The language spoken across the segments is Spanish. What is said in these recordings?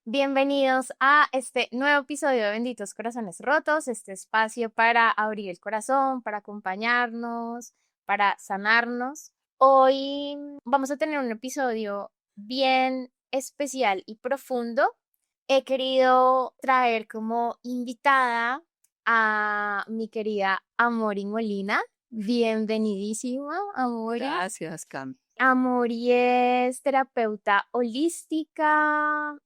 Bienvenidos a este nuevo episodio de Benditos Corazones Rotos, este espacio para abrir el corazón, para acompañarnos, para sanarnos. Hoy vamos a tener un episodio bien especial y profundo. He querido traer como invitada a mi querida Amori Molina. Bienvenidísima, Amori. Gracias, Cam. Amori es terapeuta holística,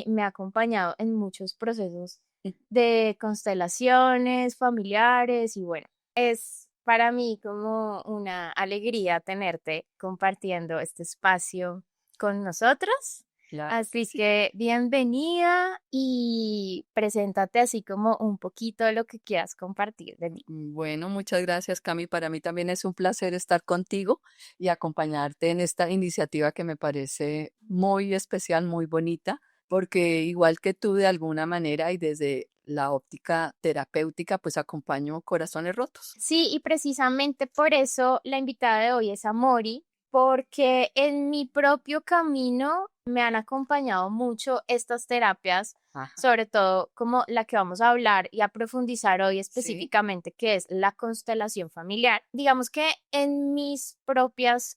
me ha acompañado en muchos procesos de constelaciones familiares y bueno, es para mí como una alegría tenerte compartiendo este espacio con nosotros. Claro que Así es sí. que bienvenida y preséntate así como un poquito de lo que quieras compartir de ti. Bueno, muchas gracias, Cami. Para mí también es un placer estar contigo y acompañarte en esta iniciativa que me parece muy especial, muy bonita, porque igual que tú, de alguna manera y desde la óptica terapéutica, pues acompaño corazones rotos. Sí, y precisamente por eso la invitada de hoy es Amori, porque en mi propio camino me han acompañado mucho estas terapias, Ajá. sobre todo como la que vamos a hablar y a profundizar hoy Sí. específicamente, que es la constelación familiar. Digamos que en mis propias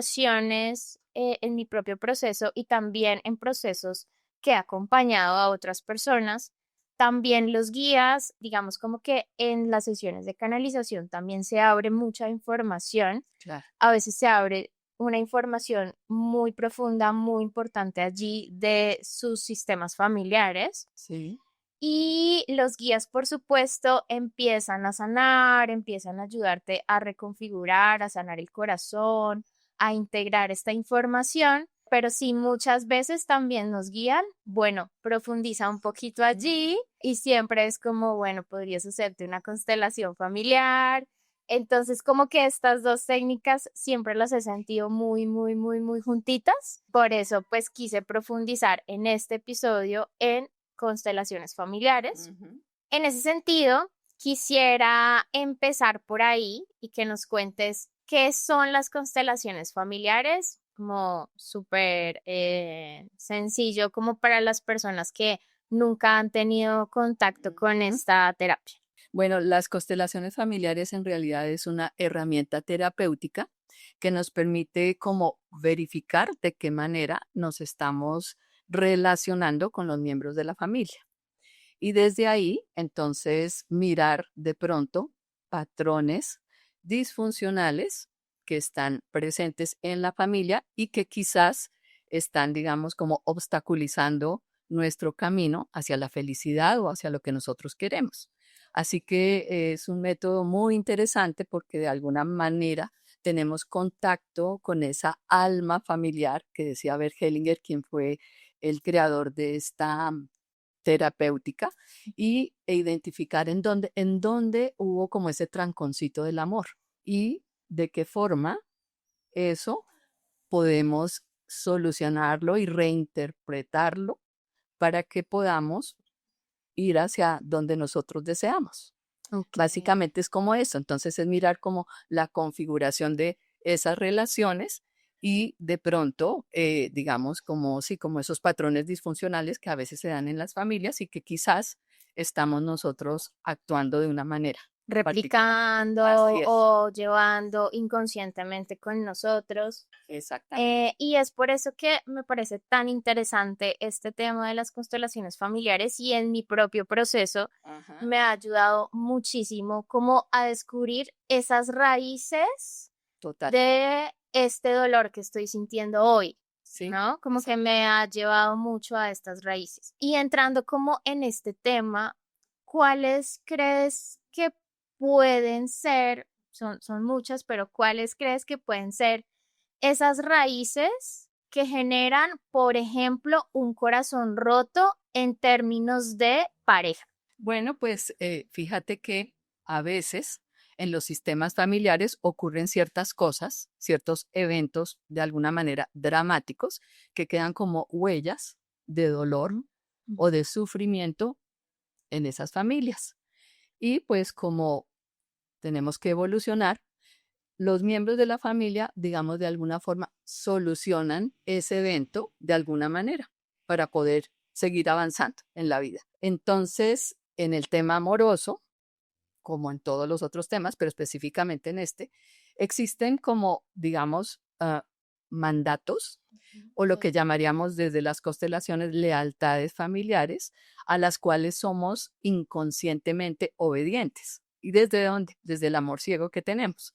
canalizaciones, en mi propio proceso y también en procesos que he acompañado a otras personas, también los guías, digamos como que en las sesiones de canalización también se abre mucha información. Claro. A veces se abre una información muy profunda, muy importante allí de sus sistemas familiares. Sí. Y los guías, por supuesto, empiezan a sanar, empiezan a ayudarte a reconfigurar, a sanar el corazón, a integrar esta información, pero sí muchas veces también nos guían, bueno, profundiza un poquito allí y siempre es como, bueno, podrías hacerte una constelación familiar. Entonces, como que estas dos técnicas siempre las he sentido muy, muy, muy, muy juntitas. Por eso, pues quise profundizar en este episodio en constelaciones familiares. Ujú. En ese sentido, quisiera empezar por ahí y que nos cuentes qué son las constelaciones familiares, como súper sencillo, como para las personas que nunca han tenido contacto con Ujú. esta terapia. Bueno, las constelaciones familiares en realidad es una herramienta terapéutica que nos permite como verificar de qué manera nos estamos relacionando con los miembros de la familia. Y desde ahí, entonces, mirar de pronto patrones disfuncionales que están presentes en la familia y que quizás están, digamos, como obstaculizando nuestro camino hacia la felicidad o hacia lo que nosotros queremos. Así que es un método muy interesante porque de alguna manera tenemos contacto con esa alma familiar que decía Bert Hellinger, quien fue el creador de esta terapéutica e identificar en dónde hubo como ese tranconcito del amor y de qué forma eso podemos solucionarlo y reinterpretarlo para que podamos ir hacia donde nosotros deseamos. Ok. Básicamente es como eso, entonces es mirar como la configuración de esas relaciones y de pronto, digamos, como, sí, como esos patrones disfuncionales que a veces se dan en las familias y que quizás estamos nosotros actuando de una manera particular. Replicando Así es, o llevando inconscientemente con nosotros. exactamente. Y es por eso que me parece tan interesante este tema de las constelaciones familiares y en mi propio proceso Ajá, me ha ayudado muchísimo como a descubrir esas raíces total. de este dolor que estoy sintiendo hoy, Sí, ¿no? Como que exacto. me ha llevado mucho a estas raíces. Y entrando como en este tema, ¿cuáles crees que pueden ser, son muchas, pero cuáles crees que pueden ser esas raíces que generan, por ejemplo, un corazón roto en términos de pareja? Bueno, pues fíjate que a veces en los sistemas familiares ocurren ciertas cosas, ciertos eventos de alguna manera dramáticos que quedan como huellas de dolor o de sufrimiento en esas familias. Y pues como tenemos que evolucionar, los miembros de la familia, digamos, de alguna forma solucionan ese evento de alguna manera para poder seguir avanzando en la vida. Entonces, en el tema amoroso, como en todos los otros temas, pero específicamente en este, existen como, digamos, mandatos o lo que llamaríamos desde las constelaciones lealtades familiares a las cuales somos inconscientemente obedientes. ¿Y desde dónde? Desde el amor ciego que tenemos.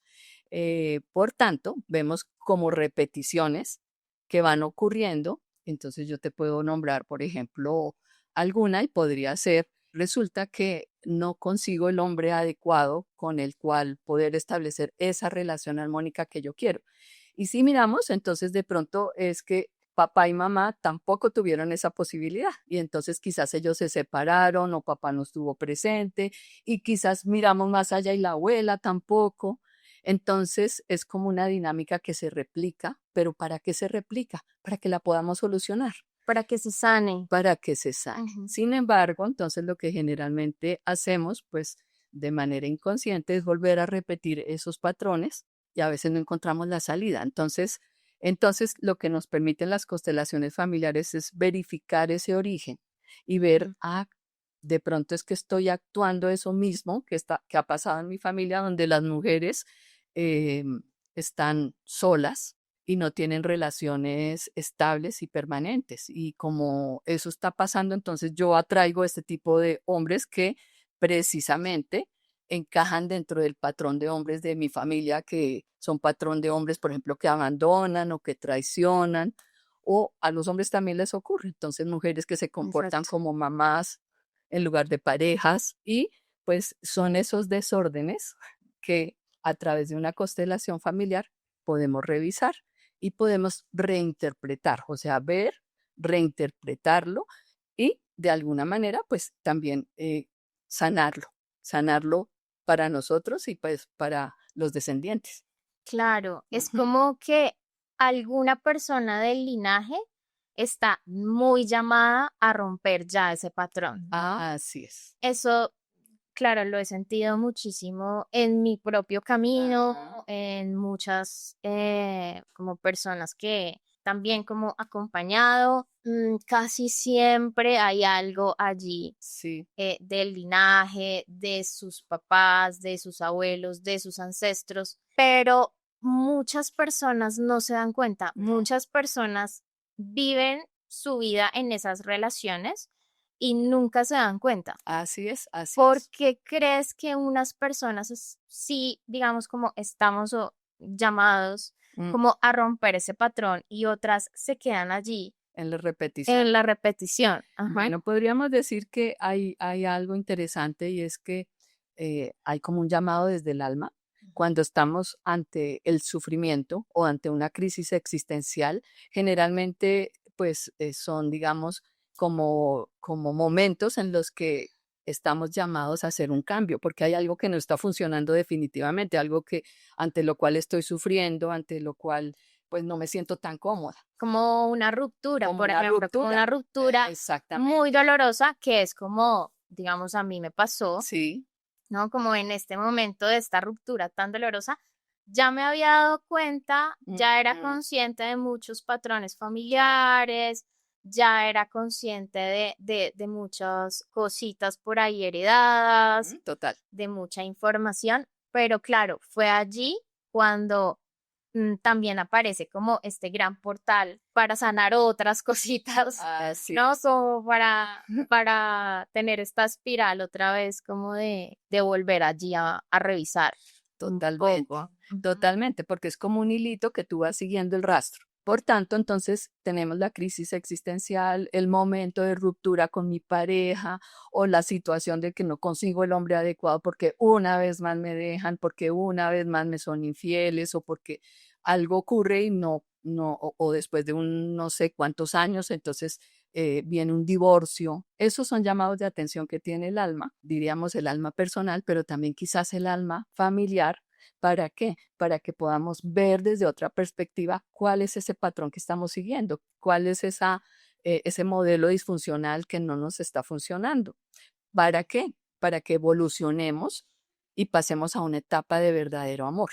Por tanto, vemos como repeticiones que van ocurriendo. Entonces yo te puedo nombrar, por ejemplo, alguna y podría ser, resulta que no consigo el hombre adecuado con el cual poder establecer esa relación armónica que yo quiero. Y si miramos, entonces de pronto es que papá y mamá tampoco tuvieron esa posibilidad y entonces quizás ellos se separaron o papá no estuvo presente y quizás miramos más allá y la abuela tampoco. Entonces es como una dinámica que se replica, pero ¿para qué se replica? Para que la podamos solucionar, Para que se sane. para que se sane. Ujú. Sin embargo, entonces lo que generalmente hacemos, pues de manera inconsciente, es volver a repetir esos patrones y a veces no encontramos la salida. Entonces lo que nos permiten las constelaciones familiares es verificar ese origen y ver, de pronto es que estoy actuando eso mismo que ha pasado en mi familia, donde las mujeres eh, están solas y no tienen relaciones estables y permanentes. Y como eso está pasando, entonces yo atraigo este tipo de hombres que precisamente encajan dentro del patrón de hombres de mi familia, que son patrón de hombres, por ejemplo, que abandonan o que traicionan, o a los hombres también les ocurre. Entonces, mujeres que se comportan Exacto. como mamás en lugar de parejas, y pues son esos desórdenes que a través de una constelación familiar podemos revisar y podemos reinterpretar, o sea, ver, reinterpretarlo y de alguna manera pues también sanarlo para nosotros y pues para los descendientes. Claro, es Ujú. como que alguna persona del linaje está muy llamada a romper ya ese patrón, ¿no? Así es. Eso, claro, lo he sentido muchísimo en mi propio Ajá. camino, en muchas como personas que también como acompañado, casi siempre hay algo allí Sí, del linaje, de sus papás, de sus abuelos, de sus ancestros, pero muchas personas no se dan cuenta, no, muchas personas viven su vida en esas relaciones y nunca se dan cuenta. así es, así ¿Por es. qué crees que unas personas sí, digamos, como estamos llamados Mm, como a romper ese patrón y otras se quedan allí en la repetición. en la repetición? Ajá. Bueno, podríamos decir que hay algo interesante y es que hay como un llamado desde el alma. Cuando estamos ante el sufrimiento o ante una crisis existencial, generalmente pues son, digamos, como momentos en los que estamos llamados a hacer un cambio, porque hay algo que no está funcionando definitivamente, algo que ante lo cual estoy sufriendo, ante lo cual pues no me siento tan cómoda, Como una ruptura, como por una ejemplo, como ruptura. una ruptura muy Exactamente. dolorosa, que es como, digamos, a mí me pasó, Sí. ¿no? Como en este momento de esta ruptura tan dolorosa, ya me había dado cuenta, ya era Ujú. consciente de muchos patrones familiares, ya era consciente de muchas cositas por ahí heredadas, Total. de mucha información, pero claro, fue allí cuando también aparece como este gran portal para sanar otras cositas, Así ¿no? es. Como para tener esta espiral otra vez, como de volver allí a revisar un Totalmente, poco. Ujú. totalmente, porque es como un hilito que tú vas siguiendo el rastro. Por tanto, entonces tenemos la crisis existencial, el momento de ruptura con mi pareja o la situación de que no consigo el hombre adecuado porque una vez más me dejan, porque una vez más me son infieles o porque algo ocurre y o después de un no sé cuántos años, entonces viene un divorcio. Esos son llamados de atención que tiene el alma, diríamos el alma personal, pero también quizás el alma familiar. ¿Para qué? Para que podamos ver desde otra perspectiva cuál es ese patrón que estamos siguiendo, cuál es ese modelo disfuncional que no nos está funcionando. ¿Para qué? Para que evolucionemos y pasemos a una etapa de verdadero amor.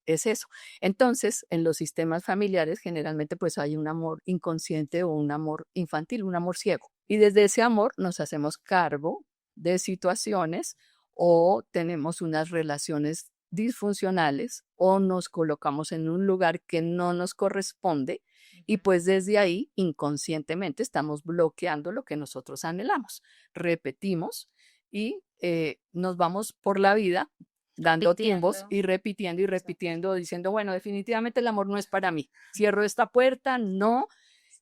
Es eso. Entonces, en los sistemas familiares generalmente pues hay un amor inconsciente o un amor infantil, un amor ciego. Y desde ese amor nos hacemos cargo de situaciones o tenemos unas relaciones disfuncionales o nos colocamos en un lugar que no nos corresponde y pues desde ahí inconscientemente estamos bloqueando lo que nosotros anhelamos. Repetimos y nos vamos por la vida dando tumbos Repitiendo. y repitiendo y repitiendo, diciendo, bueno, definitivamente el amor no es para mí. Cierro esta puerta, no.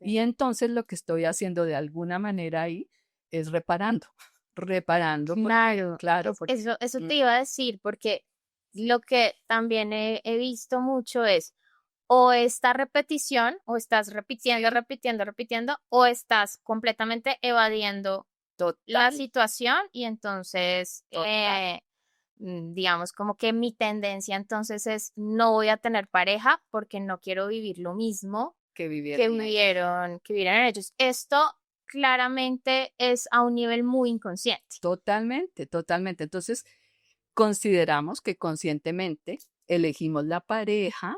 Y Sí. entonces lo que estoy haciendo de alguna manera ahí es reparando, reparando, Claro, claro, porque eso mm, te iba a decir, porque lo que también he visto mucho es o esta repetición, o estás repitiendo, repitiendo, repitiendo, o estás completamente evadiendo la total, situación y entonces, total, digamos, como que mi tendencia entonces es no voy a tener pareja porque no quiero vivir lo mismo que vivieron ellos. que vivieron ellos. Esto claramente es a un nivel muy inconsciente. Totalmente, totalmente. Entonces, consideramos que conscientemente elegimos la pareja,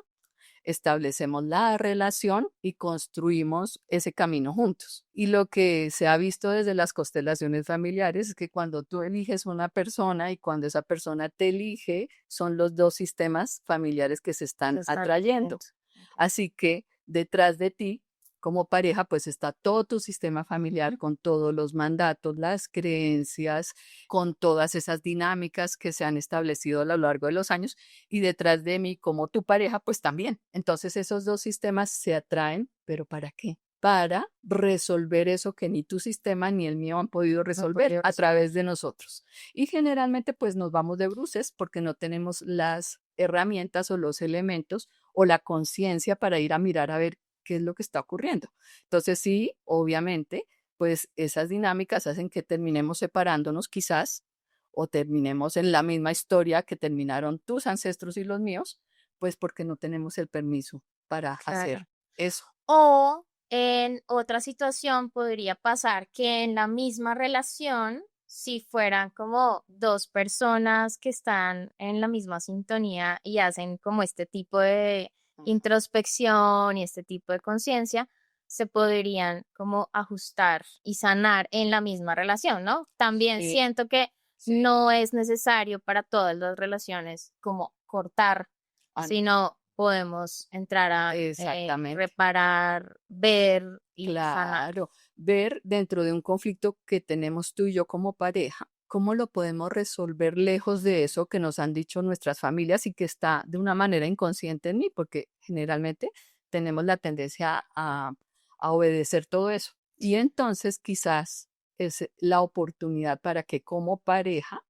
establecemos la relación y construimos ese camino juntos. Y lo que se ha visto desde las constelaciones familiares es que cuando tú eliges una persona y cuando esa persona te elige, son los dos sistemas familiares que se Que están están atrayendo. juntos. Ok. Así que detrás de ti, como pareja, pues está todo tu sistema familiar con todos los mandatos, las creencias, con todas esas dinámicas que se han establecido a lo largo de los años y detrás de mí como tu pareja, pues también. Entonces esos dos sistemas se atraen, pero ¿para qué? Para resolver eso que ni tu sistema ni el mío han podido No resolver podría a resolver. través de nosotros. Y generalmente pues nos vamos de bruces porque no tenemos las herramientas o los elementos o la conciencia para ir a mirar a ver qué es lo que está ocurriendo. Entonces sí, obviamente, pues esas dinámicas hacen que terminemos separándonos quizás o terminemos en la misma historia que terminaron tus ancestros y los míos, pues porque no tenemos el permiso para Claro. hacer eso. O en otra situación podría pasar que en la misma relación, si fueran como dos personas que están en la misma sintonía y hacen como este tipo de Ujú. introspección y este tipo de conciencia, se podrían como ajustar y sanar en la misma relación, ¿no? También Sí, siento que sí, no es necesario para todas las relaciones como cortar, ah, sino podemos entrar a exactamente. reparar, ver y sanar. Claro, ver dentro de un conflicto que tenemos tú y yo como pareja, cómo lo podemos resolver lejos de eso que nos han dicho nuestras familias y que está de una manera inconsciente en mí, porque generalmente tenemos la tendencia a obedecer todo eso. Y entonces quizás es la oportunidad para que como pareja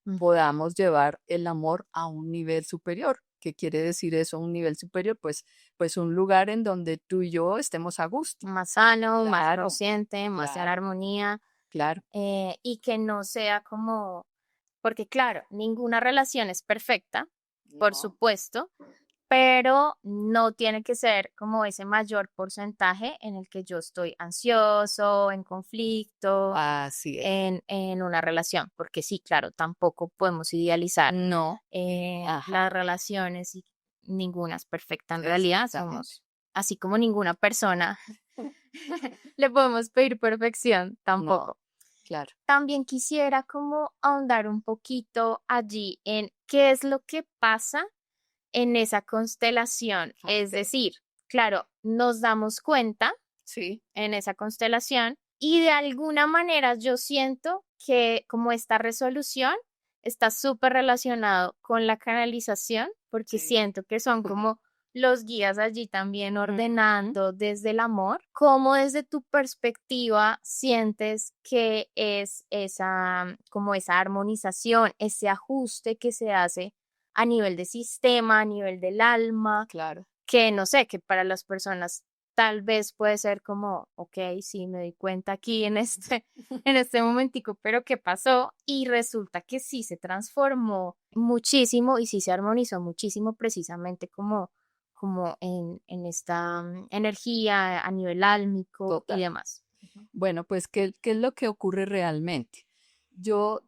Mm. podamos llevar el amor a un nivel superior. ¿Qué quiere decir eso, un nivel superior? Pues un lugar en donde tú y yo estemos a gusto. Más sano, más Claro, consciente, más en claro, armonía, claro. y que no sea como, porque claro, ninguna relación es perfecta, por No, supuesto, pero no tiene que ser como ese mayor porcentaje en el que yo estoy ansioso, en conflicto, así es. en una relación, porque sí, claro, tampoco podemos idealizar No, ajá, las relaciones y ninguna es perfecta en realidad, exactamente. somos así como ninguna persona le podemos pedir perfección No, tampoco. claro. También quisiera como ahondar un poquito allí en qué es lo que pasa en esa constelación. Es Okey, decir, claro, nos damos cuenta sí, en esa constelación y de alguna manera yo siento que como esta resolución está súper relacionado con la canalización porque sí. siento que son como los guías allí también Ujú. ordenando desde el amor. ¿Cómo desde tu perspectiva sientes que es esa, como esa armonización, ese ajuste que se hace a nivel de sistema, a nivel del alma, Claro. que no sé, que para las personas tal vez puede ser como, ok, sí, me di cuenta aquí en este, en este momentico, pero ¿qué pasó? Y resulta que sí se transformó muchísimo y sí se armonizó muchísimo precisamente como en esta energía a nivel álmico y Total. demás. Ujú. Bueno, pues, ¿qué es lo que ocurre realmente? Yo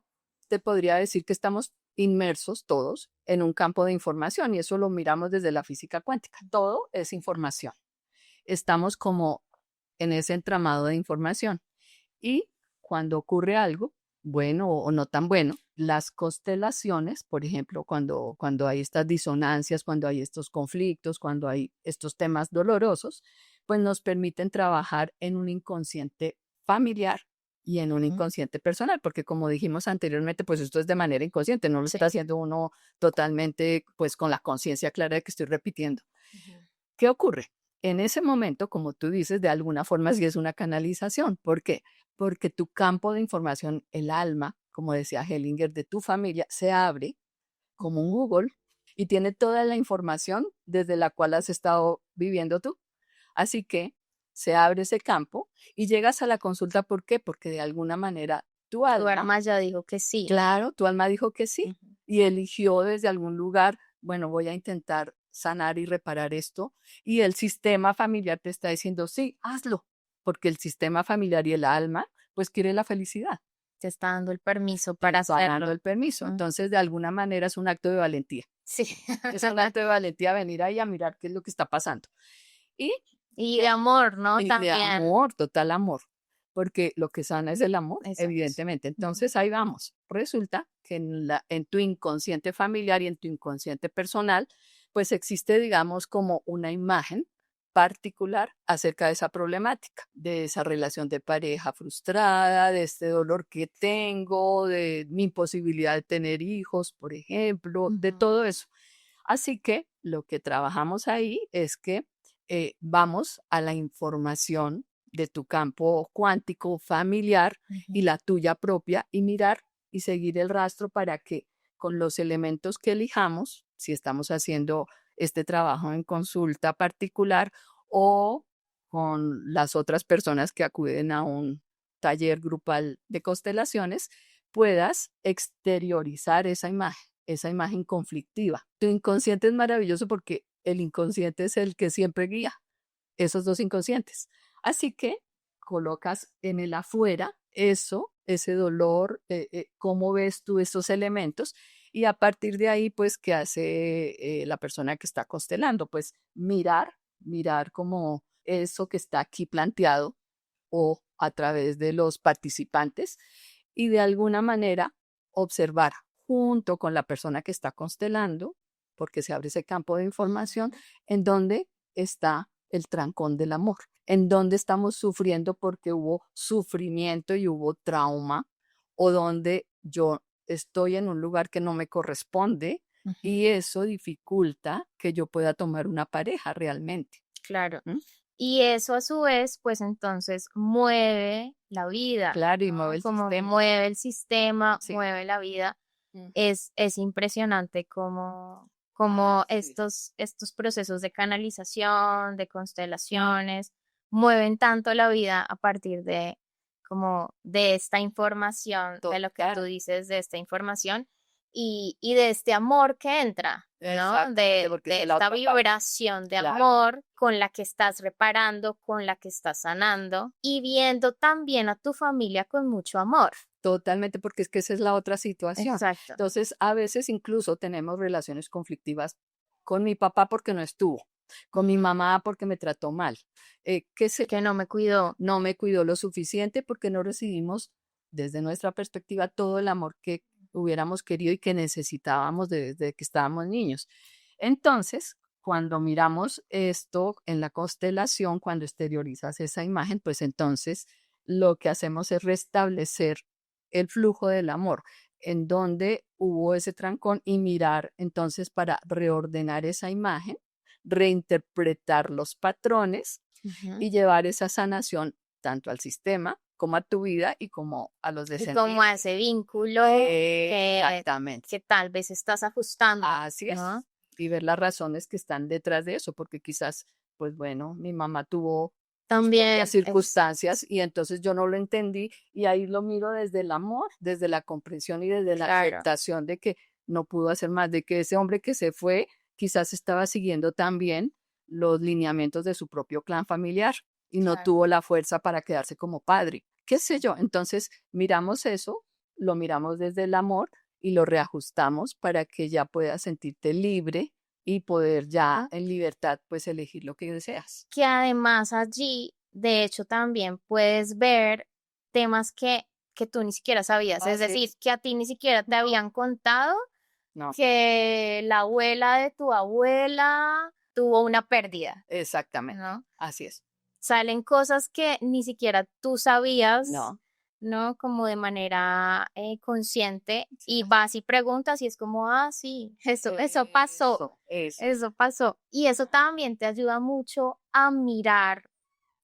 te podría decir que estamos inmersos todos en un campo de información y eso lo miramos desde la física cuántica. Todo es información. Estamos como en ese entramado de información. Y cuando ocurre algo, bueno o no tan bueno, las constelaciones, por ejemplo, cuando hay estas disonancias, cuando hay estos conflictos, cuando hay estos temas dolorosos, pues nos permiten trabajar en un inconsciente familiar y en un inconsciente personal, porque como dijimos anteriormente, pues esto es de manera inconsciente, no lo Sí. está haciendo uno totalmente, pues con la conciencia clara de que estoy repitiendo. Ujú. ¿Qué ocurre? En ese momento, como tú dices, de alguna forma sí es una canalización. ¿Por qué? Porque tu campo de información, el alma, como decía Hellinger, de tu familia, se abre como un Google y tiene toda la información desde la cual has estado viviendo tú. Así que se abre ese campo y llegas a la consulta. ¿Por qué? Porque de alguna manera tu Tu alma, alma ya dijo que sí. claro, tu alma dijo que sí Ujú. y eligió desde algún lugar, bueno, voy a intentar sanar y reparar esto. Y el sistema familiar te está diciendo, sí, hazlo, porque el sistema familiar y el alma, pues quiere la felicidad. Te está dando el permiso Te para está dando hacerlo. el permiso. Mm. Entonces, de alguna manera es un acto de valentía. Sí. Es un acto de valentía venir ahí a mirar qué es lo que está pasando. Y Y de amor, ¿no? de También. amor, total amor, porque lo que sana es el amor, Exacto. evidentemente. Ujú. Entonces ahí vamos. Resulta que en tu inconsciente familiar y en tu inconsciente personal, pues existe, digamos, como una imagen particular acerca de esa problemática, de esa relación de pareja frustrada, de este dolor que tengo, de mi imposibilidad de tener hijos, por ejemplo, de Ujú. todo eso. Así que lo que trabajamos ahí es que vamos a la información de tu campo cuántico familiar y Ujú. la tuya propia y mirar y seguir el rastro para que con los elementos que elijamos, si estamos haciendo este trabajo en consulta particular o con las otras personas que acuden a un taller grupal de constelaciones, puedas exteriorizar esa imagen conflictiva. Tu inconsciente es maravilloso porque el inconsciente es el que siempre guía esos dos inconscientes. Así que colocas en el afuera eso, ese dolor, cómo ves tú esos elementos y a partir de ahí, pues, ¿qué hace la persona que está constelando? Pues mirar como eso que está aquí planteado o a través de los participantes y de alguna manera observar junto con la persona que está constelando, porque se abre ese campo de información, en dónde está el trancón del amor, en dónde estamos sufriendo porque hubo sufrimiento y hubo trauma, o donde yo estoy en un lugar que no me corresponde Ujú. y eso dificulta que yo pueda tomar una pareja realmente. Claro. ¿M? Y eso a su vez, pues entonces mueve la vida, Claro, y mueve ¿no? el Como sistema. mueve el sistema, Sí. mueve la vida. Mm. Es impresionante como Sí. estos procesos de canalización, de constelaciones, mueven tanto la vida a partir de como de esta información, de lo que tú Total. dices, de esta información y de este amor que entra, ¿no? Exactamente, porque es De la esta otra parte. vibración de Claro, amor con la que estás reparando, con la que estás sanando y viendo también a tu familia con mucho amor. totalmente, porque es que esa es la otra situación. Exacto. Entonces, a veces incluso tenemos relaciones conflictivas con mi papá porque no estuvo, con mi Mm. mamá porque me trató mal, qué sé Que no me cuidó. no me cuidó lo suficiente porque no recibimos desde nuestra perspectiva todo el amor que hubiéramos querido y que necesitábamos desde que estábamos niños. Entonces, cuando miramos esto en la constelación, cuando exteriorizas esa imagen, pues entonces lo que hacemos es restablecer el flujo del amor, en donde hubo ese trancón y mirar entonces para reordenar esa imagen, reinterpretar los patrones Ujú. y llevar esa sanación tanto al sistema como a tu vida y como a los Y como a descendientes. ese vínculo Exactamente. que tal vez estás ajustando, Así ¿no? es. Y ver las razones que están detrás de eso, porque quizás, pues bueno, mi mamá tuvo sus propias También es circunstancias y entonces yo no lo entendí y ahí lo miro desde el amor, desde la comprensión y desde la claro, aceptación de que no pudo hacer más, de que ese hombre que se fue quizás estaba siguiendo también los lineamientos de su propio clan familiar y no claro. tuvo la fuerza para quedarse como padre. ¿Qué sé yo? Entonces miramos eso, lo miramos desde el amor y lo reajustamos para que ya puedas sentirte libre y poder ya en libertad pues elegir lo que deseas. Que además allí, de hecho, también puedes ver temas que tú ni siquiera sabías, es Así decir, es. que a ti ni siquiera te habían contado No, que la abuela de tu abuela tuvo una pérdida, exactamente. ¿no? Así es. Salen cosas que ni siquiera tú sabías, No. ¿no? Como de manera consciente Sí. y vas y preguntas y es como, ah, sí, eso pasó, Eso. eso pasó. Y eso también te ayuda mucho a mirar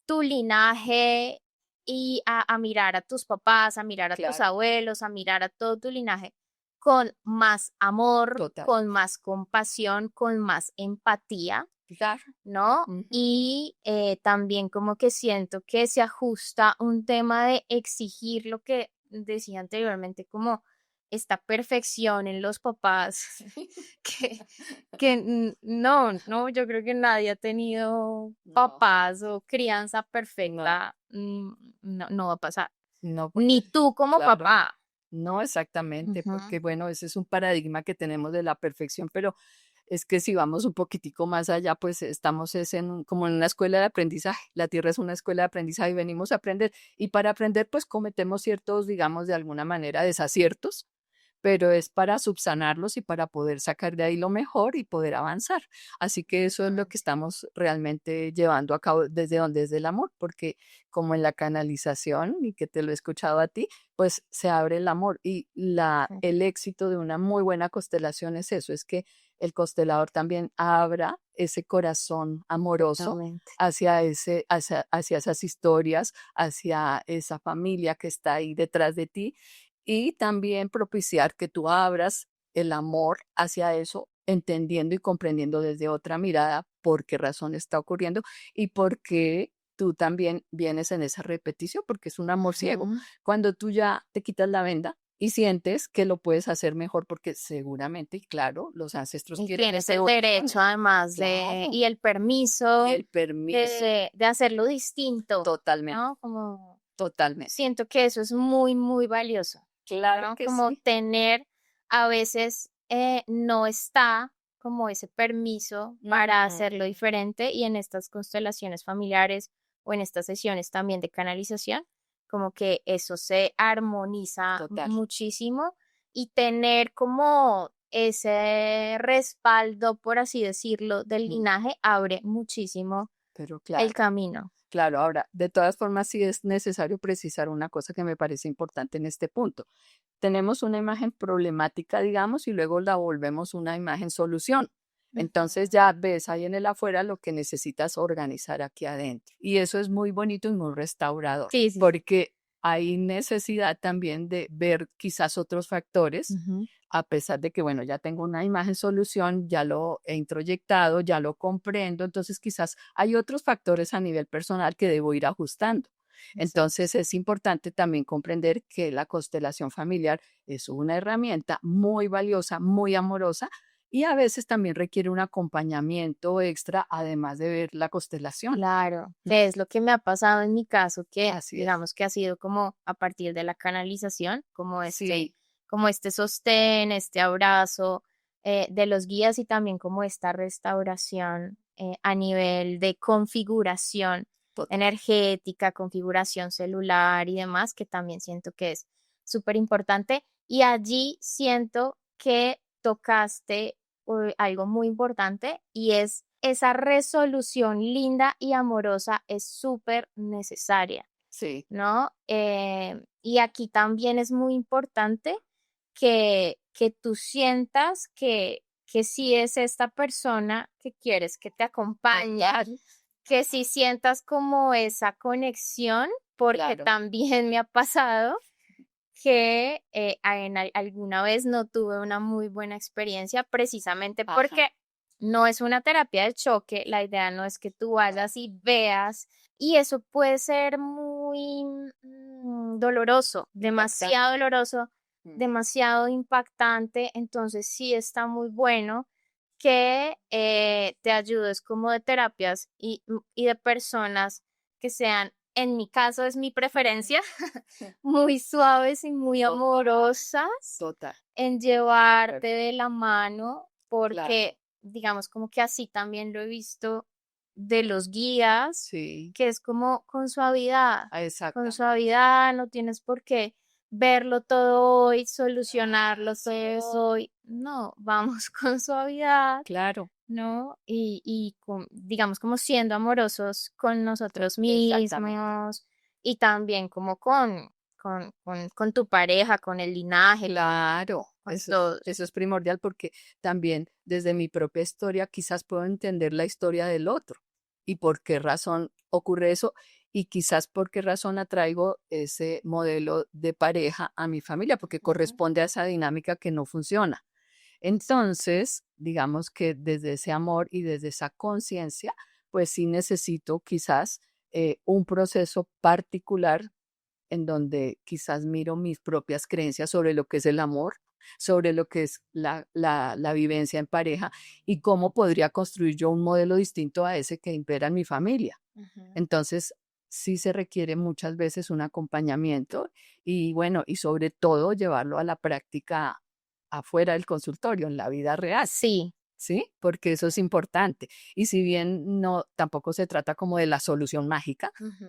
tu linaje y a mirar a tus papás, a mirar a tus Claro, abuelos, a mirar a todo tu linaje con más amor, total. con más compasión, con más empatía, Claro. ¿no? Ujú. Y también como que siento que se ajusta un tema de exigir lo que decía anteriormente, como esta perfección en los papás, que, no, yo creo que nadie ha tenido No, papás o crianza no, perfecta, no va a pasar. no, Ni porque, tú como claro, papá. no exactamente, Ujú. porque bueno, ese es un paradigma que tenemos de la perfección, pero es que si vamos un poquitico más allá, pues estamos es como en una escuela de aprendizaje. La Tierra es una escuela de aprendizaje y venimos a aprender. Y para aprender, pues cometemos ciertos, digamos, de alguna manera, desaciertos, pero es para subsanarlos y para poder sacar de ahí lo mejor y poder avanzar. Así que eso es lo que estamos realmente llevando a cabo desde donde es del amor, porque como en la canalización, y que te lo he escuchado a ti, pues se abre el amor y Sí, el éxito de una muy buena constelación es eso, es que el constelador también abra ese corazón amoroso totalmente. hacia esas historias, hacia esa familia que está ahí detrás de ti y también propiciar que tú abras el amor hacia eso, entendiendo y comprendiendo desde otra mirada por qué razón está ocurriendo y por qué tú también vienes en esa repetición, porque es un amor ciego. Ujú. Cuando tú ya te quitas la venda y sientes que lo puedes hacer mejor, porque seguramente, y claro, los ancestros Y quieren tienes esa el evolución. derecho además Claro, y el y permiso el permiso, de hacerlo distinto, totalmente, ¿no? Como totalmente. siento que eso es muy, muy valioso, Claro ¿no? que Como sí. tener, a veces no está como ese permiso para Ujú, hacerlo diferente y en estas constelaciones familiares o en estas sesiones también de canalización, como que eso se armoniza total. muchísimo y tener como ese respaldo, por así decirlo, del Mm, linaje abre muchísimo pero el claro. camino. Claro, ahora, de todas formas, sí es necesario precisar una cosa que me parece importante en este punto. Tenemos una imagen problemática, digamos, y luego la volvemos una imagen solución. Entonces Ujú. ya ves ahí en el afuera lo que necesitas organizar aquí adentro. Y eso es muy bonito y muy restaurador, Sí, sí, sí. porque hay necesidad también de ver quizás otros factores, Ujú. a pesar de que, bueno, ya tengo una imagen solución, ya lo he introyectado, ya lo comprendo, entonces quizás hay otros factores a nivel personal que debo ir ajustando. Exacto. Entonces es importante también comprender que la constelación familiar es una herramienta muy valiosa, muy amorosa y a veces también requiere un acompañamiento extra, además de ver la constelación. Claro, Mm, que es lo que me ha pasado en mi caso, que así es. digamos que ha sido como a partir de la canalización, Sí, como este sostén, este abrazo de los guías y también como esta restauración a nivel de configuración total. energética, configuración celular y demás, que también siento que es súper importante. Y allí siento que tocaste algo muy importante y es esa resolución linda y amorosa es súper necesaria, Sí, ¿no? Y aquí también es muy importante que tú sientas que sí es esta persona que quieres que te acompañe, total. que sí sientas como esa conexión, porque Claro. también me ha pasado que alguna vez no tuve una muy buena experiencia precisamente Ajá. porque no es una terapia de choque, la idea no es que tú vayas y veas y eso puede ser muy Impactante. doloroso, Mm, demasiado impactante, entonces sí está muy bueno que te ayudes como de terapias y de personas que sean, en mi caso es mi preferencia, muy suaves y muy total, amorosas total. en De acuerdo. llevarte de la mano, Claro. porque digamos como que así también lo he visto de los guías, Sí, que es como con exactamente. suavidad, no tienes por qué verlo todo hoy, solucionarlo Así es. todo hoy, no, vamos con suavidad, Claro, ¿no? Y digamos, como siendo amorosos con nosotros exactamente. mismos y también como con tu pareja, con el linaje, Claro, con todos. eso es primordial porque también desde mi propia historia quizás puedo entender la historia del otro y por qué razón ocurre eso y quizás por qué razón atraigo ese modelo de pareja a mi familia, porque Ujú, corresponde a esa dinámica que no funciona. Entonces, digamos que desde ese amor y desde esa conciencia, pues sí necesito quizás un proceso particular en donde quizás miro mis propias creencias sobre lo que es el amor, sobre lo que es la vivencia en pareja y cómo podría construir yo un modelo distinto a ese que impera en mi familia. ujú. Entonces, sí se requiere muchas veces un acompañamiento y bueno, y sobre todo llevarlo a la práctica afuera del consultorio, en la vida real. Sí. ¿Sí? Porque eso es importante. Y si bien no, tampoco se trata como de la solución mágica, Ujú.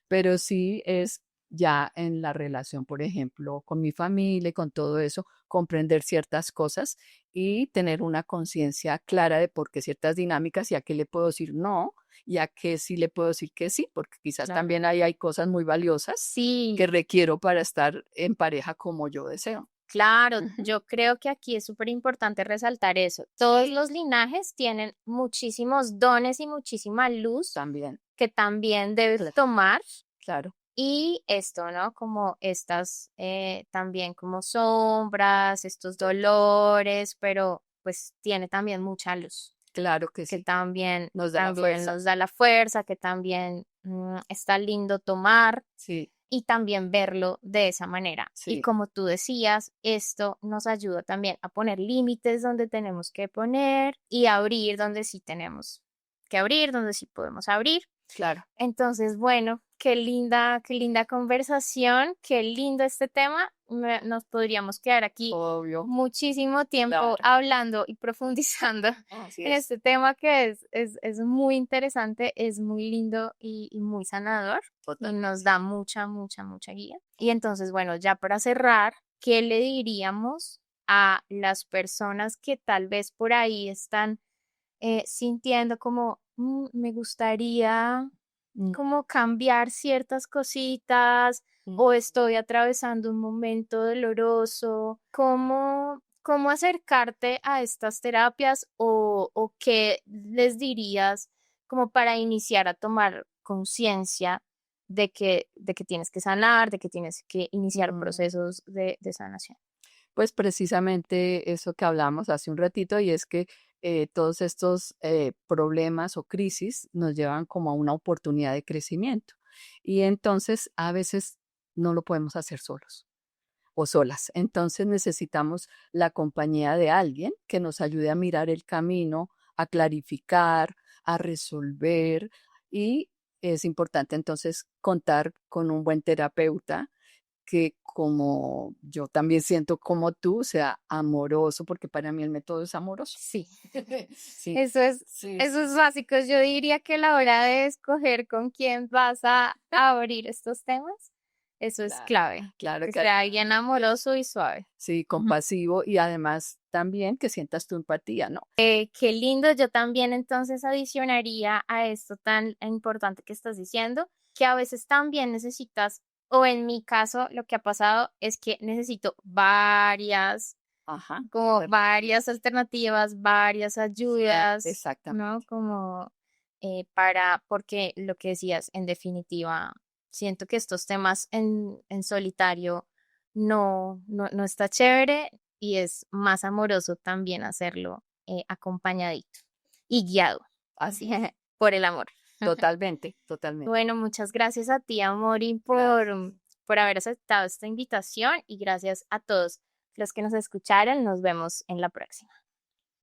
pero sí es ya en la relación, por ejemplo, con mi familia y con todo eso, comprender ciertas cosas y tener una conciencia clara de por qué ciertas dinámicas y a qué le puedo decir no y a qué sí le puedo decir que sí, porque quizás Claro. también ahí hay cosas muy valiosas Sí, que requiero para estar en pareja como yo deseo. claro, Ujú. yo creo que aquí es súper importante resaltar eso. Todos los linajes tienen muchísimos dones y muchísima luz También, que también debes cla- tomar. claro, Y esto, ¿no? Como estas también como sombras, estos dolores, pero pues tiene también mucha luz, claro que que sí, también, nos da la también fuerza. nos da la fuerza, que también está lindo tomar Sí, y también verlo de esa manera. Y sí, como tú decías, esto nos ayuda también a poner límites donde tenemos que poner y abrir donde sí tenemos que abrir, donde sí podemos abrir. claro, Entonces, bueno, qué linda conversación, qué lindo este tema. Nos podríamos quedar aquí obvio, muchísimo tiempo claro, hablando y profundizando así en es, este tema que es muy interesante, es muy lindo y muy sanador y nos totalmente. da mucha, mucha, mucha guía. Y entonces, bueno, ya para cerrar, ¿qué le diríamos a las personas que tal vez por ahí están sintiendo como me gustaría Mm, como cambiar ciertas cositas mm. o estoy atravesando un momento doloroso? ¿Cómo acercarte a estas terapias o qué les dirías como para iniciar a tomar conciencia de que tienes que sanar, de que tienes que iniciar Mm, procesos de sanación? Pues precisamente eso que hablamos hace un ratito y es que todos estos problemas o crisis nos llevan como a una oportunidad de crecimiento y entonces a veces no lo podemos hacer solos o solas. Entonces necesitamos la compañía de alguien que nos ayude a mirar el camino, a clarificar, a resolver y es importante entonces contar con un buen terapeuta que como yo también siento como tú, sea amoroso, porque para mí el método es amoroso. Sí. Sí, Eso es, sí, eso sí, es sí. básico. Yo diría que a la hora de escoger con quién vas a abrir estos temas, eso es Claro, clave, claro que que sea alguien amoroso y suave. sí, Ujú. compasivo y además también que sientas tu empatía, ¿no? Qué lindo. Yo también entonces adicionaría a esto tan importante que estás diciendo, que a veces también necesitas, o en mi caso, lo que ha pasado es que necesito Ajá, como per- varias alternativas, varias ayudas, ¿no? exactamente. Como porque lo que decías, en definitiva, siento que estos temas en solitario no está chévere y es más amoroso también hacerlo acompañadito y guiado Así es. por el amor. Totalmente, totalmente. Bueno, muchas gracias a ti, Amori, Gracias. por haber aceptado esta invitación y gracias a todos los que nos escucharon. Nos vemos en la próxima.